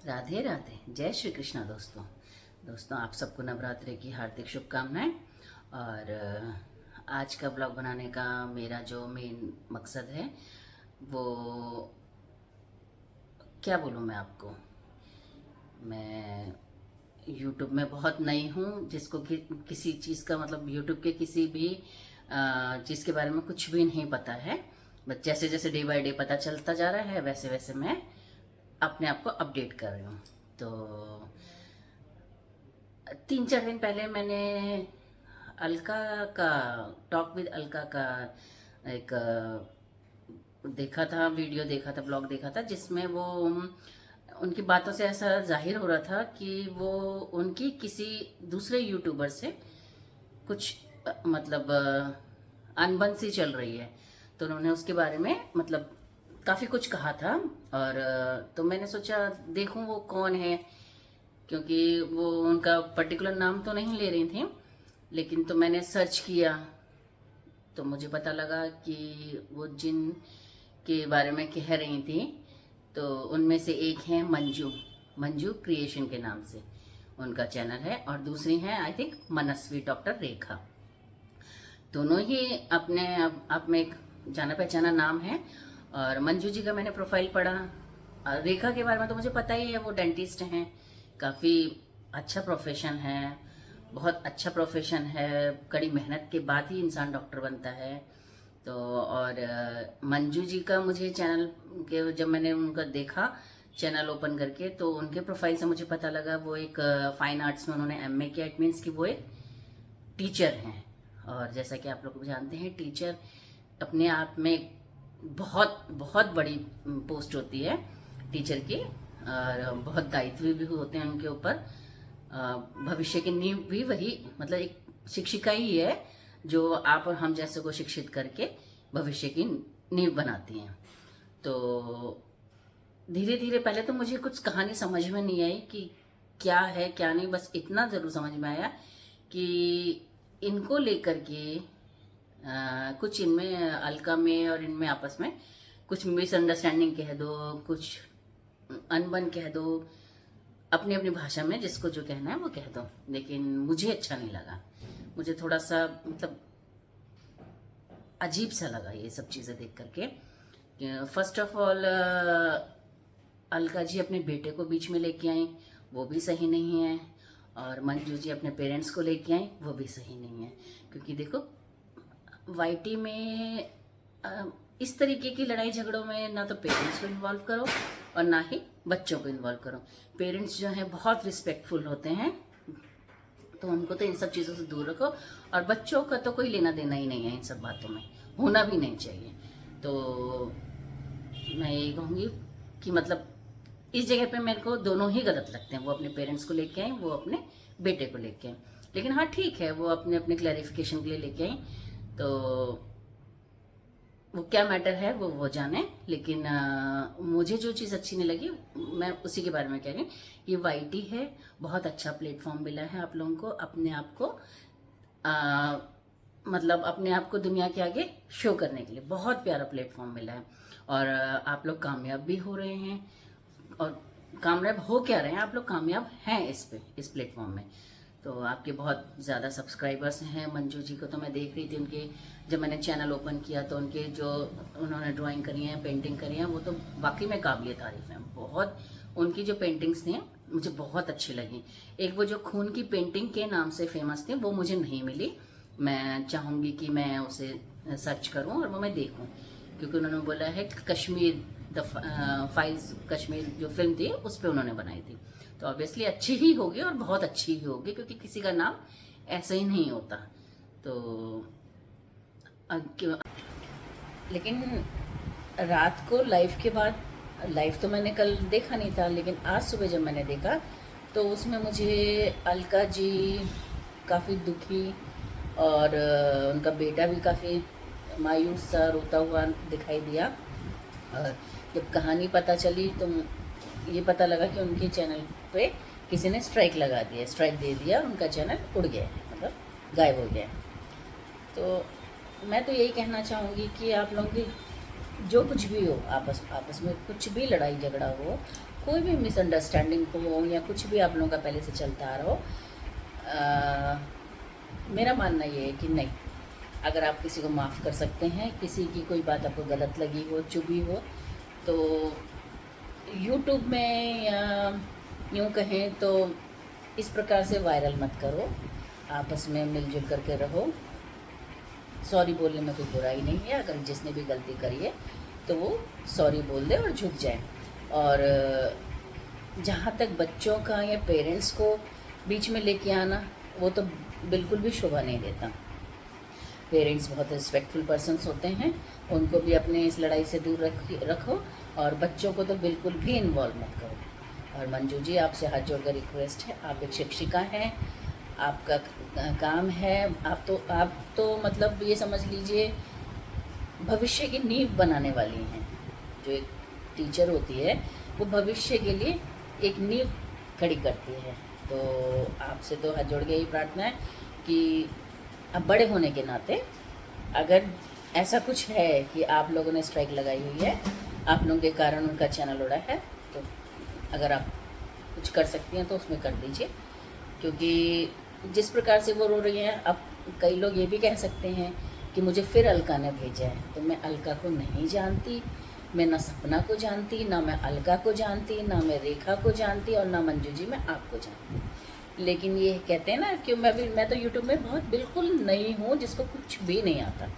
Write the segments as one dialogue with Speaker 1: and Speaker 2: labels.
Speaker 1: राधे राधे, जय श्री कृष्णा। दोस्तों आप सबको नवरात्रि की हार्दिक शुभकामनाएं। और आज का ब्लॉग बनाने का मेरा जो मेन मकसद है वो क्या बोलूँ मैं आपको। मैं यूट्यूब में बहुत नई हूँ, जिसको किसी चीज़ का मतलब यूट्यूब के किसी भी चीज़ के बारे में कुछ भी नहीं पता है। बस जैसे जैसे डे बाय डे पता चलता जा रहा है वैसे वैसे मैं अपने आप को अपडेट कर रही हूँ। तो 3-4 दिन पहले मैंने अलका का टॉक विद अलका का एक देखा था, वीडियो देखा था, ब्लॉग देखा था, जिसमें वो उनकी बातों से ऐसा जाहिर हो रहा था कि वो उनकी किसी दूसरे यूट्यूबर से कुछ मतलब अनबन सी चल रही है। तो उन्होंने उसके बारे में मतलब काफ़ी कुछ कहा था। और तो मैंने सोचा देखूं वो कौन है, क्योंकि वो उनका पर्टिकुलर नाम तो नहीं ले रही थी, लेकिन तो मैंने सर्च किया तो मुझे पता लगा कि वो जिन के बारे में कह रही थी तो उनमें से एक है मंजू मंजू क्रिएशन के नाम से उनका चैनल है, और दूसरी है आई थिंक मनस्वी डॉक्टर रेखा। दोनों ही अपने आप में एक जाना पहचाना नाम है। और मंजू जी का मैंने प्रोफाइल पढ़ा, और रेखा के बारे में तो मुझे पता ही है, वो डेंटिस्ट हैं। काफ़ी अच्छा प्रोफेशन है, बहुत अच्छा प्रोफेशन है। कड़ी मेहनत के बाद ही इंसान डॉक्टर बनता है। तो और मंजू जी का मुझे चैनल के जब मैंने उनका देखा चैनल ओपन करके, तो उनके प्रोफाइल से मुझे पता लगा वो एक फाइन आर्ट्स में उन्होंने एमए किया। इट मीन्स कि वो एक टीचर हैं। और जैसा कि आप लोग जानते हैं, टीचर अपने आप में बहुत बहुत बड़ी पोस्ट होती है टीचर की, और बहुत दायित्व भी होते हैं उनके ऊपर। भविष्य की नींव भी वही मतलब एक शिक्षिका ही है जो आप और हम जैसे को शिक्षित करके भविष्य की नींव बनाती हैं। तो धीरे धीरे पहले तो मुझे कुछ कहानी समझ में नहीं आई कि क्या है क्या नहीं, बस इतना ज़रूर समझ में आया कि इनको लेकर के कुछ इनमें अलका में और इनमें आपस में कुछ मिसअंडरस्टैंडिंग कह दो, कुछ अनबन कह दो, अपनी अपनी भाषा में जिसको जो कहना है वो कह दो। लेकिन मुझे अच्छा नहीं लगा, मुझे थोड़ा सा मतलब अजीब सा लगा ये सब चीज़ें देख करके। First of all Alka ji अपने बेटे को बीच में लेके आई, वो भी सही नहीं है। और मंजू जी अपने पेरेंट्स को लेके आई, वो भी सही नहीं है। क्योंकि देखो वाईटी में इस तरीके की लड़ाई झगड़ों में ना तो पेरेंट्स को इन्वॉल्व करो और ना ही बच्चों को इन्वॉल्व करो। पेरेंट्स जो हैं बहुत रिस्पेक्टफुल होते हैं, तो उनको तो इन सब चीज़ों से दूर रखो। और बच्चों का तो कोई लेना देना ही नहीं है इन सब बातों में, होना भी नहीं चाहिए। तो मैं यही कहूँगी कि मतलब इस जगह पे मेरे को दोनों ही गलत लगते हैं। वो अपने पेरेंट्स को लेके आई, वो अपने बेटे को लेके आई। लेकिन हाँ ठीक है, वो अपने अपने क्लैरिफिकेशन के लिए लेके आई, तो वो क्या मैटर है वो जाने। लेकिन मुझे जो चीज़ अच्छी नहीं लगी मैं उसी के बारे में कह रही हूँ। ये वाईटी है, बहुत अच्छा प्लेटफॉर्म मिला है आप लोगों को अपने आप को मतलब अपने आप को दुनिया के आगे शो करने के लिए। बहुत प्यारा प्लेटफॉर्म मिला है, और आप लोग कामयाब भी हो रहे हैं। और कामयाब हो क्या रहे हैं, आप लोग कामयाब हैं इस प्लेटफॉर्म में। तो आपके बहुत ज़्यादा सब्सक्राइबर्स हैं। मंजू जी को तो मैं देख रही थी, उनके जब मैंने चैनल ओपन किया तो उनके जो उन्होंने ड्राइंग करी है, पेंटिंग करी है, वो तो वाकई में काबिल तारीफ है। बहुत उनकी जो पेंटिंग्स थी मुझे बहुत अच्छी लगी। एक वो जो खून की पेंटिंग के नाम से फेमस थी वो मुझे नहीं मिली। मैं चाहूँगी कि मैं उसे सर्च करूँ और वो मैं देखूँ, क्योंकि उन्होंने बोला है कश्मीर द फाइल्स कश्मीर जो फिल्म थी उस पर उन्होंने बनाई थी। तो ऑब्वियसली अच्छी ही होगी और बहुत अच्छी ही होगी, क्योंकि किसी का नाम ऐसा ही नहीं होता। तो लेकिन रात को लाइव के बाद, लाइव तो मैंने कल देखा नहीं था, लेकिन आज सुबह जब मैंने देखा तो उसमें मुझे अलका जी काफ़ी दुखी और उनका बेटा भी काफ़ी मायूस सा रोता हुआ दिखाई दिया। और जब कहानी पता चली तो ये पता लगा कि उनके चैनल पे किसी ने स्ट्राइक लगा दिया, स्ट्राइक दे दिया, और उनका चैनल उड़ गया, मतलब गायब हो गया। तो मैं तो यही कहना चाहूँगी कि आप लोगों की जो कुछ भी हो आपस में कुछ भी लड़ाई झगड़ा हो, कोई भी मिसअंडरस्टैंडिंग हो या कुछ भी आप लोगों का पहले से चलता आ रहा हो, मेरा मानना ये है कि नहीं, अगर आप किसी को माफ़ कर सकते हैं, किसी की कोई बात आपको गलत लगी हो, चुभी हो, तो यूट्यूब में या यूँ कहें तो इस प्रकार से वायरल मत करो, आपस में मिलजुल करके रहो। सॉरी बोलने में कोई बुराई नहीं है, अगर जिसने भी गलती करी है तो वो सॉरी बोल दे और झुक जाए। और जहाँ तक बच्चों का या पेरेंट्स को बीच में लेके आना, वो तो बिल्कुल भी शोभा नहीं देता। पेरेंट्स बहुत रिस्पेक्टफुल पर्सन्स होते हैं, उनको भी अपने इस लड़ाई से दूर रखो, और बच्चों को तो बिल्कुल भी इन्वॉल्व मत करो। और मंजू जी, आपसे हाथ जोड़कर रिक्वेस्ट है, आप एक शिक्षिका हैं, आपका काम है, आप तो मतलब ये समझ लीजिए भविष्य की नींव बनाने वाली हैं। जो एक टीचर होती है वो भविष्य के लिए एक नींव खड़ी करती है। तो आपसे तो हाथ जोड़ के यही प्रार्थना है कि अब बड़े होने के नाते अगर ऐसा कुछ है कि आप लोगों ने स्ट्राइक लगाई हुई है, आप लोगों के कारण उनका चैनल उड़ा है, तो अगर आप कुछ कर सकती हैं तो उसमें कर दीजिए। क्योंकि जिस प्रकार से वो रो रही हैं, अब कई लोग ये भी कह सकते हैं कि मुझे फिर अलका ने भेजा है, तो मैं अलका को नहीं जानती, मैं ना सपना को जानती, ना मैं अलका को जानती, ना मैं रेखा को जानती, और ना मंजू जी मैं आपको जानती। लेकिन ये कहते हैं ना कि मैं तो यूट्यूब में बहुत बिल्कुल नई हूँ, जिसको कुछ भी नहीं आता।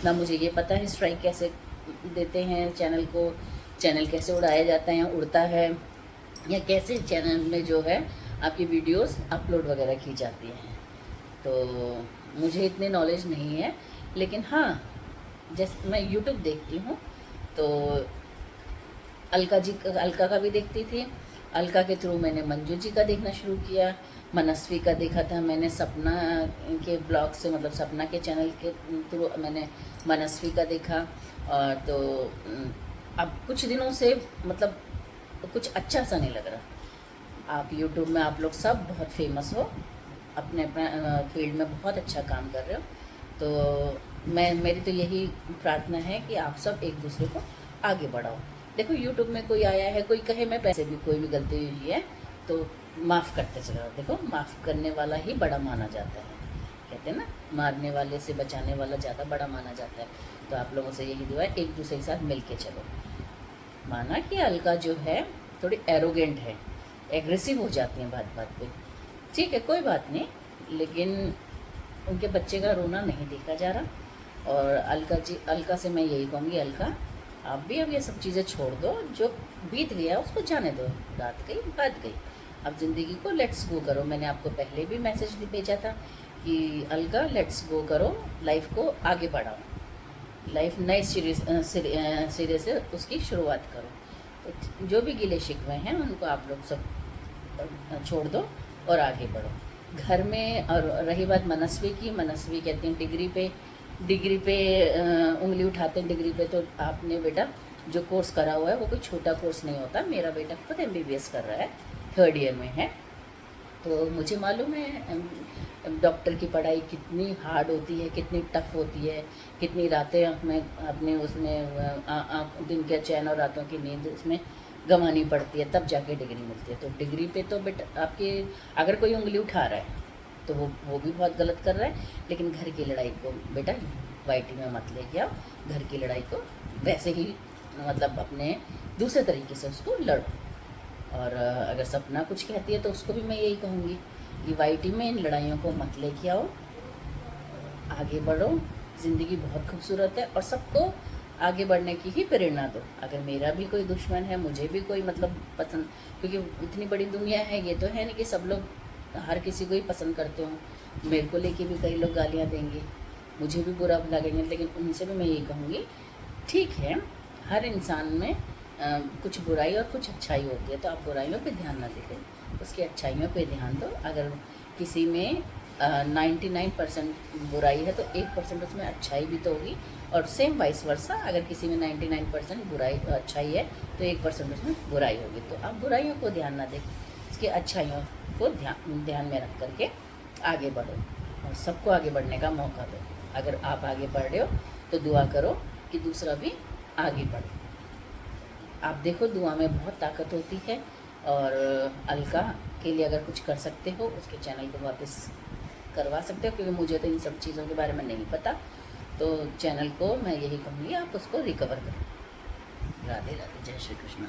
Speaker 1: ना मुझे ये पता है स्ट्राइक कैसे देते हैं चैनल को, चैनल कैसे उड़ाया जाता है या उड़ता है, या कैसे चैनल में जो है आपकी वीडियोस अपलोड वगैरह की जाती हैं। तो मुझे इतनी नॉलेज नहीं है, लेकिन हाँ, जैसे मैं यूट्यूब देखती हूँ तो अलका का भी देखती थी, अलका के थ्रू मैंने मंजू जी का देखना शुरू किया, मनस्वी का देखा था मैंने, सपना के ब्लॉग से मतलब सपना के चैनल के थ्रू मैंने मनस्वी का देखा। और तो अब कुछ दिनों से मतलब कुछ अच्छा सा नहीं लग रहा। आप यूट्यूब में आप लोग सब बहुत फेमस हो, अपने अपने फील्ड में बहुत अच्छा काम कर रहे हो, तो मेरी तो यही प्रार्थना है कि आप सब एक दूसरे को आगे बढ़ाओ। देखो यूट्यूब में कोई आया है, कोई कहे मैं पैसे भी, कोई भी गलती हुई है तो माफ़ करते चलो। देखो माफ़ करने वाला ही बड़ा माना जाता है, कहते हैं ना, मारने वाले से बचाने वाला ज़्यादा बड़ा माना जाता है। तो आप लोगों से यही दुआ है, एक दूसरे के साथ मिल के चलो। माना कि अलका जो है थोड़ी एरोगेंट है, एग्रेसिव हो जाती हैं बात बात पे, ठीक है कोई बात नहीं, लेकिन उनके बच्चे का रोना नहीं देखा जा रहा। और अलका से मैं यही कहूँगी, अलका आप भी अब ये सब चीज़ें छोड़ दो, जो बीत गया उसको जाने दो, रात गई बात गई, अब ज़िंदगी को लेट्स गो करो। मैंने आपको पहले भी मैसेज भेजा था कि अलका लेट्स गो करो, लाइफ को आगे बढ़ाओ, लाइफ नए सिरे से उसकी शुरुआत करो। तो जो भी गिले शिकवे हैं उनको आप लोग सब छोड़ दो और आगे बढ़ो घर में। और रही बात मनस्वी की, मनस्वी कहती हैं डिग्री पे उंगली उठाते हैं डिग्री पे। तो आपने बेटा जो कोर्स करा हुआ है वो कोई छोटा कोर्स नहीं होता। मेरा बेटा खुद MBBS कर रहा है, 3rd ईयर में है, तो मुझे मालूम है डॉक्टर की पढ़ाई कितनी हार्ड होती है, कितनी टफ होती है, कितनी रातें हमें अपने उसमें दिन के चैन और रातों की नींद उसमें गंवानी पड़ती है, तब जाके डिग्री मिलती है। तो डिग्री पे तो बेटा आपके अगर कोई उंगली उठा रहा है तो वो भी बहुत गलत कर रहा है। लेकिन घर की लड़ाई को बेटा YT में मत लेके आओ, घर की लड़ाई को वैसे ही मतलब अपने दूसरे तरीके से उसको लड़ो। और अगर सपना कुछ कहती है तो उसको भी मैं यही कहूँगी कि YT में इन लड़ाइयों को मत लेके आओ, आगे बढ़ो, ज़िंदगी बहुत खूबसूरत है और सबको आगे बढ़ने की ही प्रेरणा दो। अगर मेरा भी कोई दुश्मन है, मुझे भी कोई मतलब पसंद, क्योंकि इतनी बड़ी दुनिया है, ये तो है नहीं कि सब लोग हर किसी को ही पसंद करते हो। मेरे को लेके भी कई लोग गालियाँ देंगे, मुझे भी बुरा लगेंगे, लेकिन उनसे भी मैं यही कहूँगी ठीक है, हर इंसान में कुछ बुराई और कुछ अच्छाई होती है, तो आप बुराइयों पे ध्यान ना दें, उसकी अच्छाइयों पे ध्यान दो। अगर किसी में 99% बुराई है तो 1% उसमें अच्छाई भी तो होगी, और सेम वाइस वर्सा, अगर किसी में 99% बुराई अच्छाई है तो 1% उसमें बुराई होगी। तो आप बुराइयों को ध्यान ना दें, इसकी अच्छाइयों को ध्यान में रख करके आगे बढ़ो और सबको आगे बढ़ने का मौका दो। अगर आप आगे बढ़ रहे हो तो दुआ करो कि दूसरा भी आगे बढ़े। आप देखो दुआ में बहुत ताकत होती है, और अलका के लिए अगर कुछ कर सकते हो, उसके चैनल को वापस करवा सकते हो, क्योंकि मुझे तो इन सब चीज़ों के बारे में नहीं पता। तो चैनल को मैं यही कहूँगी, आप उसको रिकवर करो। राधे राधे, जय श्री कृष्ण।